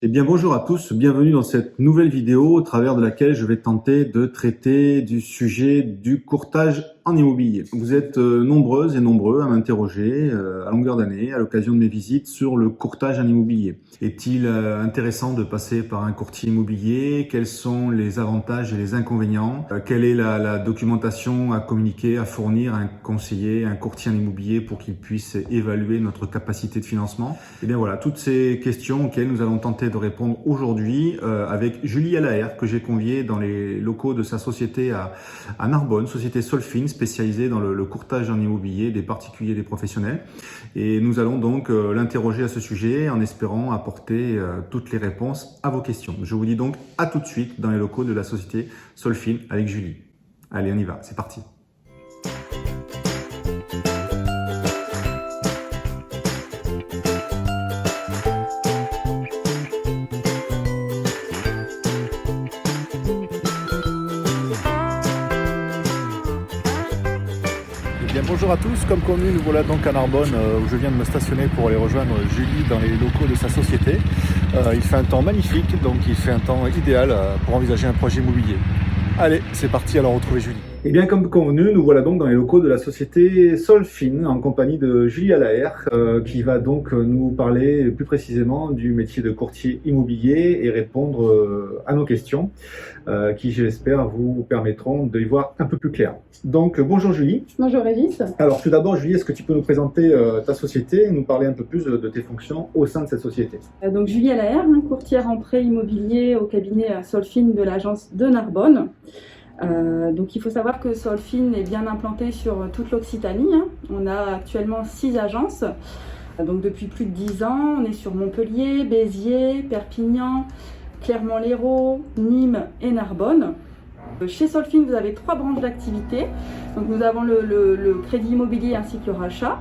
Eh bien bonjour à tous, bienvenue dans cette nouvelle vidéo au travers de laquelle je vais tenter de traiter du sujet du courtage en immobilier. Vous êtes nombreuses et nombreux à m'interroger à longueur d'année, à l'occasion de mes visites, sur le courtage en immobilier. Est-il intéressant de passer par un courtier immobilier? Quels sont les avantages et les inconvénients? Quelle est la documentation à communiquer, à fournir à un conseiller, un courtier en immobilier pour qu'il puisse évaluer notre capacité de financement? Et bien voilà, toutes ces questions auxquelles nous allons tenter de répondre aujourd'hui avec Julie Allaire, que j'ai conviée dans les locaux de sa société à Narbonne, société Solfin, spécialisée dans le courtage en immobilier des particuliers et des professionnels. Et nous allons donc l'interroger à ce sujet en espérant apporter toutes les réponses à vos questions. Je vous dis donc à tout de suite dans les locaux de la société Solfin avec Julie. Allez, on y va, c'est parti. Bonjour à tous, comme convenu, nous voilà donc à Narbonne où je viens de me stationner pour aller rejoindre Julie dans les locaux de sa société. Il fait un temps magnifique, donc il fait un temps idéal pour envisager un projet immobilier. Allez, c'est parti, alors retrouver Julie. Et bien comme convenu, nous voilà donc dans les locaux de la société Solfin en compagnie de Julie Allaire qui va donc nous parler plus précisément du métier de courtier immobilier et répondre à nos questions qui, je l'espère, vous permettront de y voir un peu plus clair. Donc bonjour Julie. Bonjour Régis. Alors tout d'abord Julie, est-ce que tu peux nous présenter ta société et nous parler un peu plus de tes fonctions au sein de cette société? Donc Julie Allaire, courtière en prêt immobilier au cabinet Solfin de l'agence de Narbonne. Donc il faut savoir que Solfin est bien implanté sur toute l'Occitanie. On a actuellement 6 agences. Donc depuis plus de 10 ans, on est sur Montpellier, Béziers, Perpignan, Clermont-Lérault, Nîmes et Narbonne. Chez Solfin, vous avez 3 branches d'activité. Donc nous avons le crédit immobilier ainsi que le rachat,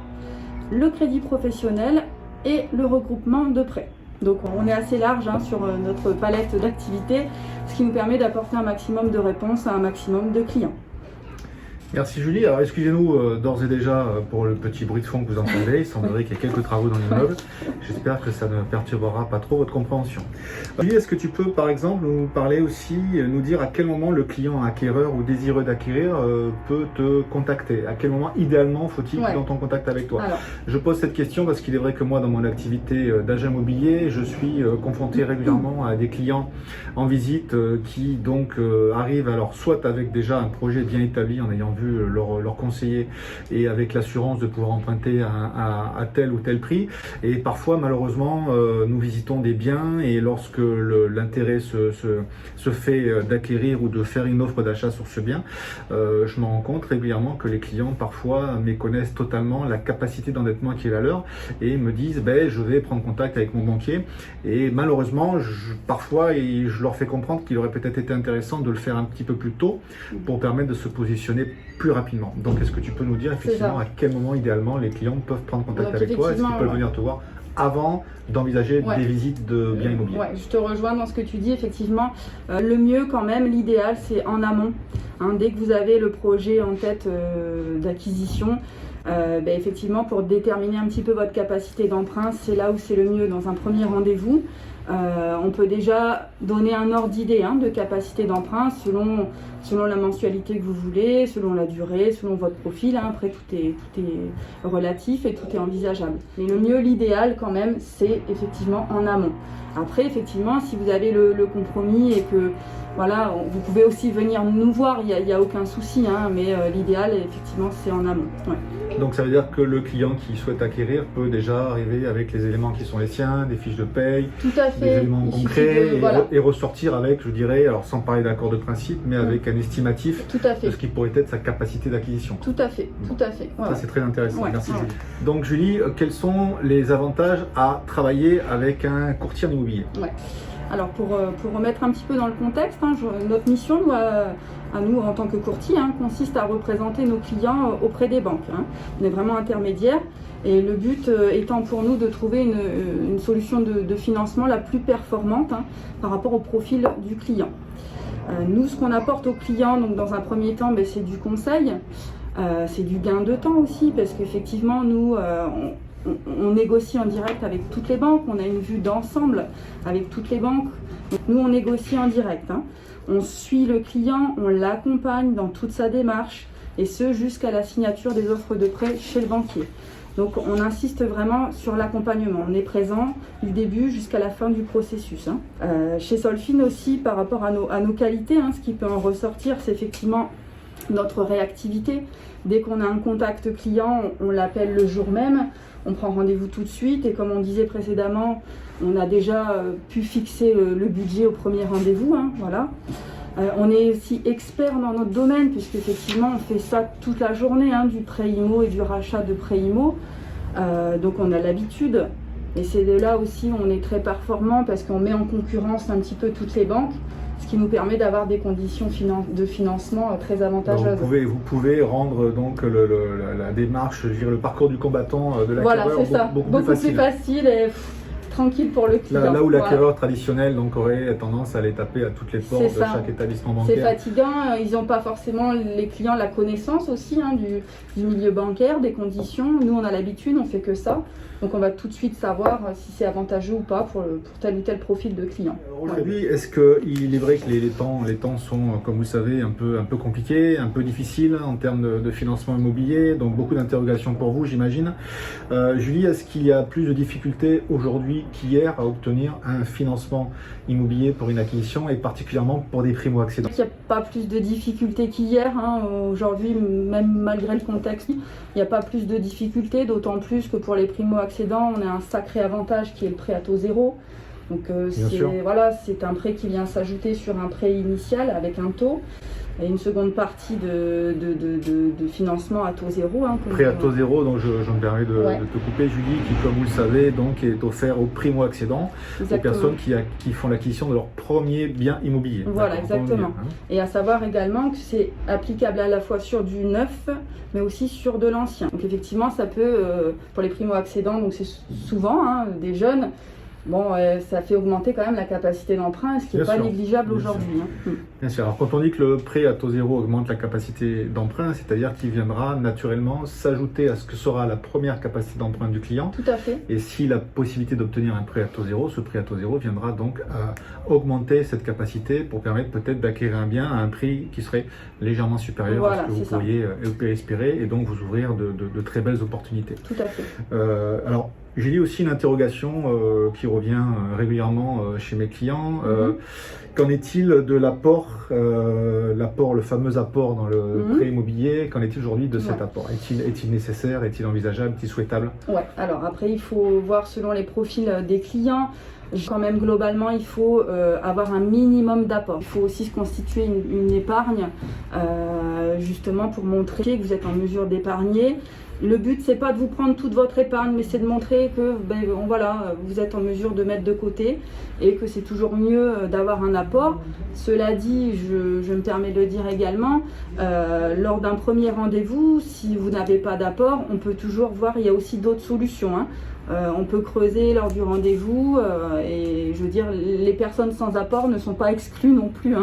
le crédit professionnel et le regroupement de prêts. Donc on est assez large sur notre palette d'activités, ce qui nous permet d'apporter un maximum de réponses à un maximum de clients. Merci Julie. Alors excusez-nous d'ores et déjà pour le petit bruit de fond que vous entendez. Il semblerait qu'il y ait quelques travaux dans l'immeuble. J'espère que ça ne perturbera pas trop votre compréhension. Julie, est-ce que tu peux par exemple nous parler aussi, nous dire à quel moment le client acquéreur ou désireux d'acquérir peut te contacter? À quel moment idéalement faut-il qu'il entre en contact avec toi? Alors, je pose cette question parce qu'il est vrai que moi dans mon activité d'agent immobilier, je suis confronté régulièrement à des clients en visite qui donc arrivent alors soit avec déjà un projet bien établi en ayant vu leur conseiller et avec l'assurance de pouvoir emprunter à tel ou tel prix, et parfois malheureusement nous visitons des biens et lorsque l'intérêt se fait d'acquérir ou de faire une offre d'achat sur ce bien, je me rends compte régulièrement que les clients parfois méconnaissent totalement la capacité d'endettement qui est la leur et me disent je vais prendre contact avec mon banquier, et malheureusement parfois je leur fais comprendre qu'il aurait peut-être été intéressant de le faire un petit peu plus tôt pour permettre de se positionner plus rapidement. Donc est-ce que tu peux nous dire effectivement à quel moment idéalement les clients peuvent prendre contact avec toi? Est-ce qu'ils peuvent venir te voir avant d'envisager des visites de biens immobiliers? Je te rejoins dans ce que tu dis, effectivement. Le mieux quand même, l'idéal, c'est en amont. Dès que vous avez le projet en tête d'acquisition, effectivement, pour déterminer un petit peu votre capacité d'emprunt, c'est là où c'est le mieux. Dans un premier rendez-vous, on peut déjà donner un ordre d'idée de capacité d'emprunt selon la mensualité que vous voulez, selon la durée, selon votre profil. Après, tout est relatif et tout est envisageable. Mais le mieux, l'idéal quand même, c'est effectivement en amont. Après, effectivement, si vous avez le compromis et que voilà, vous pouvez aussi venir nous voir, il n'y a aucun souci, mais l'idéal, effectivement, c'est en amont. Ouais. Donc ça veut dire que le client qui souhaite acquérir peut déjà arriver avec les éléments qui sont les siens, des fiches de paye, tout à fait, des éléments concrets, et ressortir avec, je dirais, alors sans parler d'accord de principe, mais avec un estimatif de ce qui pourrait être sa capacité d'acquisition. Tout à fait, tout à fait. Ça c'est très intéressant, merci Julie. Donc Julie, quels sont les avantages à travailler avec un courtier en immobilier? Alors pour remettre un petit peu dans le contexte, notre mission à nous en tant que courtier consiste à représenter nos clients auprès des banques. On est vraiment intermédiaire et le but étant pour nous de trouver une solution de financement la plus performante par rapport au profil du client. Nous, ce qu'on apporte aux clients, donc dans un premier temps, c'est du conseil. C'est du gain de temps aussi, parce qu'effectivement, nous, on négocie en direct avec toutes les banques, on a une vue d'ensemble avec toutes les banques. Donc, nous, on négocie en direct, hein. On suit le client, on l'accompagne dans toute sa démarche, et ce jusqu'à la signature des offres de prêt chez le banquier. Donc on insiste vraiment sur l'accompagnement. On est présent du début jusqu'à la fin du processus, hein. Chez Solfin aussi, par rapport à nos qualités, hein, ce qui peut en ressortir, c'est effectivement notre réactivité. Dès qu'on a un contact client, on l'appelle le jour même, on prend rendez-vous tout de suite, et comme on disait précédemment, on a déjà pu fixer le budget au premier rendez-vous, hein, voilà. On est aussi expert dans notre domaine, puisque effectivement on fait ça toute la journée, hein, du prêt IMO et du rachat de prêt IMO. Donc on a l'habitude, et c'est de là aussi où on est très performant, parce qu'on met en concurrence un petit peu toutes les banques, ce qui nous permet d'avoir des conditions de financement très avantageuses. Vous pouvez rendre donc la démarche, je dirais, le parcours du combattant de l'acquéreur beaucoup plus facile et tranquille pour le client. Là où l'acquéreur traditionnel donc aurait tendance à aller taper à toutes les portes de chaque établissement bancaire. C'est fatigant, ils n'ont pas forcément, les clients, la connaissance aussi, hein, du milieu bancaire, des conditions. Nous, on a l'habitude, on fait que ça. Donc on va tout de suite savoir si c'est avantageux ou pas pour tel ou tel profil de client. Aujourd'hui, est-ce qu'il est vrai que les temps sont, comme vous le savez, un peu compliqués, un peu difficiles en termes de financement immobilier, donc beaucoup d'interrogations pour vous, j'imagine. Julie, est-ce qu'il y a plus de difficultés aujourd'hui qu'hier à obtenir un financement immobilier pour une acquisition, et particulièrement pour des primo-accédants? Il n'y a pas plus de difficultés qu'hier, hein. Aujourd'hui, même malgré le contexte, il n'y a pas plus de difficultés, d'autant plus que pour les primo-accédants, on a un sacré avantage qui est le prêt à taux zéro. Donc c'est un prêt qui vient s'ajouter sur un prêt initial avec un taux et une seconde partie de financement à taux zéro. Hein, prêt à taux zéro, donc je me permets de te couper, Julie, qui, comme vous le savez, donc est offert aux primo-accédants, aux personnes qui font l'acquisition de leur premier bien immobilier. Voilà, exactement. Et à savoir également que c'est applicable à la fois sur du neuf, mais aussi sur de l'ancien. Donc effectivement, ça peut, pour les primo-accédants, donc c'est souvent des jeunes. Bon, ça fait augmenter quand même la capacité d'emprunt, ce qui n'est pas négligeable aujourd'hui. Hein. Bien sûr. Alors, quand on dit que le prêt à taux zéro augmente la capacité d'emprunt, c'est-à-dire qu'il viendra naturellement s'ajouter à ce que sera la première capacité d'emprunt du client. Tout à fait. Et si la possibilité d'obtenir un prêt à taux zéro, ce prêt à taux zéro viendra donc à augmenter cette capacité pour permettre peut-être d'acquérir un bien à un prix qui serait légèrement supérieur à ce que vous pourriez espérer, et donc vous ouvrir de très belles opportunités. Tout à fait. Alors, j'ai lu aussi une interrogation qui revient régulièrement chez mes clients. Qu'en est-il de l'apport, le fameux apport dans le prêt immobilier? Qu'en est-il aujourd'hui de cet apport? Est-il nécessaire? Est-il envisageable? Est-il souhaitable? Ouais, alors après, il faut voir selon les profils des clients. Quand même, globalement, il faut avoir un minimum d'apport. Il faut aussi se constituer une épargne, justement pour montrer que vous êtes en mesure d'épargner. Le but, c'est pas de vous prendre toute votre épargne, mais c'est de montrer que vous êtes en mesure de mettre de côté et que c'est toujours mieux d'avoir un apport. Cela dit, je me permets de le dire également, lors d'un premier rendez-vous, si vous n'avez pas d'apport, on peut toujours voir, il y a aussi d'autres solutions, hein. On peut creuser lors du rendez-vous et je veux dire, les personnes sans apport ne sont pas exclues non plus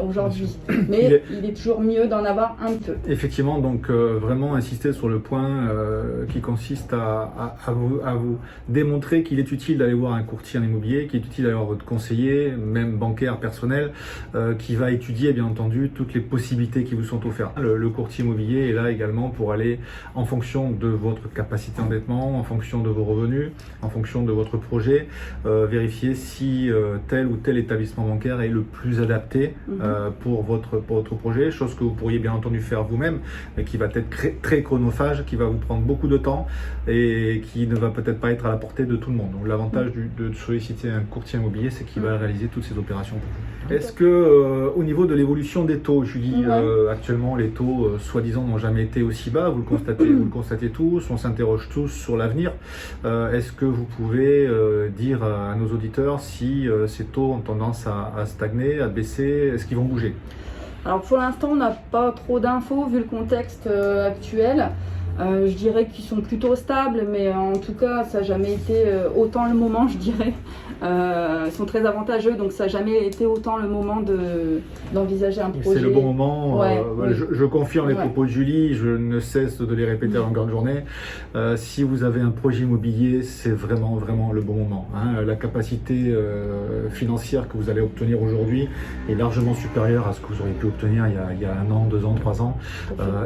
aujourd'hui. Mais il est toujours mieux d'en avoir un peu. Effectivement, donc vraiment insister sur le point qui consiste à vous démontrer qu'il est utile d'aller voir un courtier en immobilier, qu'il est utile d'aller voir votre conseiller, même bancaire personnel, qui va étudier bien entendu toutes les possibilités qui vous sont offertes. Le courtier immobilier est là également pour aller en fonction de votre capacité d'endettement, en fonction de vos revenus, en fonction de votre projet, vérifier si tel ou tel établissement bancaire est le plus adapté pour votre projet, chose que vous pourriez bien entendu faire vous-même, mais qui va être très chronophage, qui va vous prendre beaucoup de temps et qui ne va peut-être pas être à la portée de tout le monde. Donc l'avantage de solliciter un courtier immobilier, c'est qu'il va réaliser toutes ces opérations pour vous. Est-ce que au niveau de l'évolution des taux, Julie, actuellement les taux soi-disant n'ont jamais été aussi bas, vous le constatez tous, on s'interroge tous sur l'avenir. Est-ce que vous pouvez dire à nos auditeurs si ces taux ont tendance à stagner, à baisser, est-ce qu'ils vont bouger? Alors pour l'instant, on n'a pas trop d'infos vu le contexte actuel. Je dirais qu'ils sont plutôt stables, mais en tout cas, ça n'a jamais été autant le moment, je dirais, sont très avantageux, donc ça n'a jamais été autant le moment d'envisager un projet. C'est le bon moment. Oui. Je confirme les propos de Julie, je ne cesse de les répéter à longueur de journée. Si vous avez un projet immobilier, c'est vraiment le bon moment. La capacité financière que vous allez obtenir aujourd'hui est largement supérieure à ce que vous auriez pu obtenir il y a 1 an, 2 ans, 3 ans.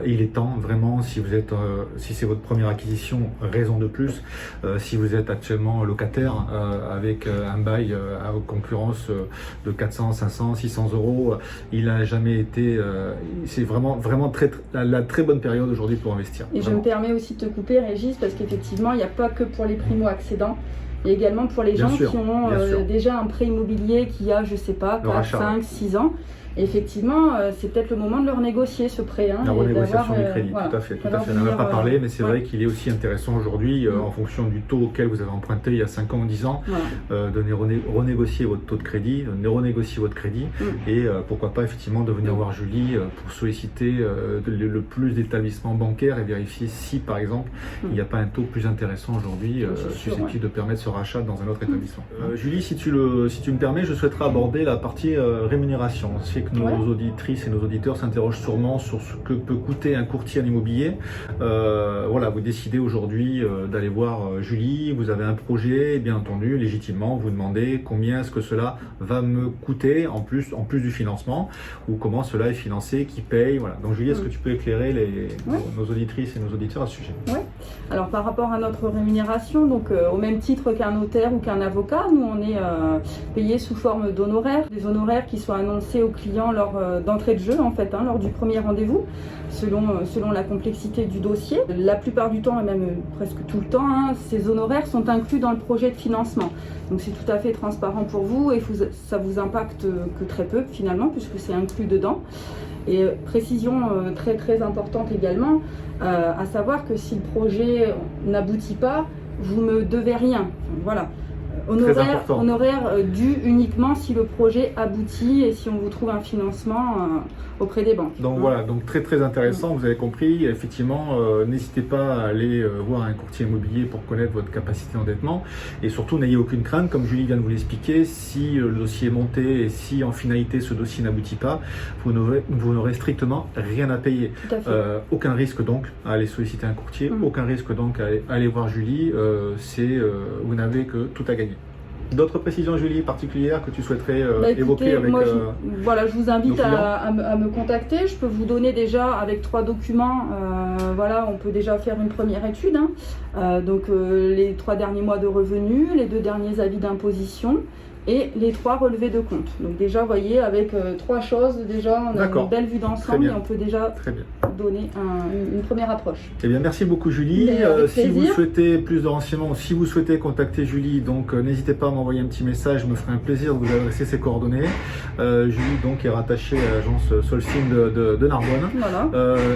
Et il est temps vraiment, si c'est votre première acquisition, raison de plus. Si vous êtes actuellement locataire avec un bail à concurrence de 400, 500, 600 euros, il n'a jamais été. C'est vraiment la très bonne période aujourd'hui pour investir. Et vraiment. Je me permets aussi de te couper, Régis, parce qu'effectivement, il n'y a pas que pour les primo-accédants. Et également pour les gens qui ont déjà un prêt immobilier qui a, je sais pas, 4, 5, 6 ans. Et effectivement, c'est peut-être le moment de le renégocier, ce prêt. La renégociation du crédit, tout à fait. On n'en a pas parlé, mais c'est vrai qu'il est aussi intéressant aujourd'hui, en fonction du taux auquel vous avez emprunté il y a 5 ans ou 10 ans, de renégocier votre taux de crédit, de renégocier votre crédit, et pourquoi pas effectivement de venir voir Julie pour solliciter le plus d'établissements bancaires et vérifier si, par exemple, il n'y a pas un taux plus intéressant aujourd'hui, susceptible de permettre ce rachat dans un autre établissement. Julie, si tu me permets, je souhaiterais aborder la partie rémunération. Nos auditrices et nos auditeurs s'interrogent sûrement sur ce que peut coûter un courtier en immobilier. Voilà, vous décidez aujourd'hui d'aller voir Julie, vous avez un projet, et bien entendu, légitimement, vous demandez combien est-ce que cela va me coûter en plus du financement, ou comment cela est financé, qui paye. Voilà. Donc Julie, est-ce que tu peux éclairer nos auditrices et nos auditeurs à ce sujet? Oui. Alors par rapport à notre rémunération, donc au même titre qu'un notaire ou qu'un avocat, nous on est payé sous forme d'honoraires, des honoraires qui sont annoncés aux clients lors d'entrée de jeu, en fait, lors du premier rendez-vous, selon la complexité du dossier. La plupart du temps, et même presque tout le temps, ces honoraires sont inclus dans le projet de financement. Donc c'est tout à fait transparent pour vous et ça vous impacte que très peu finalement, puisque c'est inclus dedans. Et précision très importante également, à savoir que si le projet n'aboutit pas, vous me devez rien. Voilà. Honoraire dû uniquement si le projet aboutit et si on vous trouve un financement auprès des banques. Donc voilà, donc très intéressant, vous avez compris. Effectivement, n'hésitez pas à aller voir un courtier immobilier pour connaître votre capacité d'endettement. Et surtout, n'ayez aucune crainte, comme Julie vient de vous l'expliquer, si le dossier est monté et si en finalité ce dossier n'aboutit pas, vous n'aurez strictement rien à payer. Aucun risque donc à aller solliciter un courtier, aucun risque donc à aller voir Julie, vous n'avez que tout à gagner. D'autres précisions, Julie, particulières que tu souhaiterais évoquer avec moi, je vous invite à me contacter. Je peux vous donner déjà avec 3 documents. On peut déjà faire une première étude. Donc les 3 derniers mois de revenus, les 2 derniers avis d'imposition et les 3 relevés de compte. Donc déjà, vous voyez, avec 3 choses, déjà, on a une belle vue d'ensemble et on peut déjà donner une première approche. Eh bien, merci beaucoup, Julie. Si vous souhaitez plus de renseignements, si vous souhaitez contacter Julie, donc n'hésitez pas à m'envoyer un petit message. Je me ferai un plaisir de vous adresser ses coordonnées. Julie donc est rattachée à l'agence Solfin de Narbonne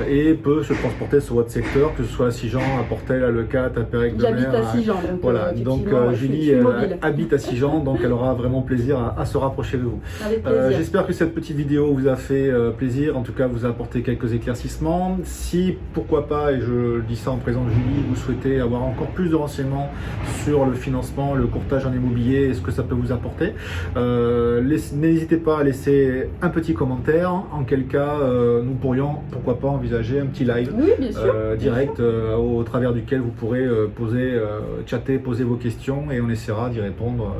et peut se transporter sur votre secteur, que ce soit à Sigean, à Portel, à Lecate, à Pérec-de-Mer. J'habite à Sigean. Voilà, donc Julie habite à Sigean, donc elle aura vraiment plaisir à se rapprocher de vous. J'espère que cette petite vidéo vous a fait plaisir, en tout cas vous a apporté quelques éclaircissements. Si, pourquoi pas, et je dis ça en présence de Julie, vous souhaitez avoir encore plus de renseignements sur le financement, le courtage en immobilier et ce que ça peut vous apporter, n'hésitez pas à laisser un petit commentaire, en quel cas nous pourrions, pourquoi pas, envisager un petit live direct au travers duquel vous pourrez chatter, poser vos questions et on essaiera d'y répondre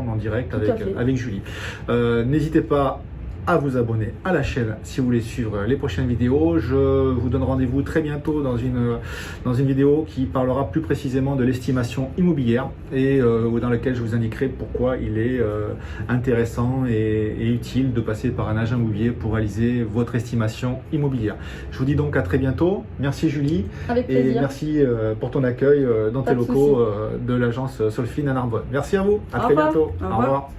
en direct avec Julie. N'hésitez pas à vous abonner à la chaîne si vous voulez suivre les prochaines vidéos. Je vous donne rendez-vous très bientôt dans une vidéo qui parlera plus précisément de l'estimation immobilière et dans laquelle je vous indiquerai pourquoi il est intéressant et utile de passer par un agent immobilier pour réaliser votre estimation immobilière. Je vous dis donc à très bientôt. Merci Julie. Avec plaisir. Et merci pour ton accueil dans tes locaux de l'agence Solfin à Narbonne. Merci à vous. À très bientôt. Au revoir.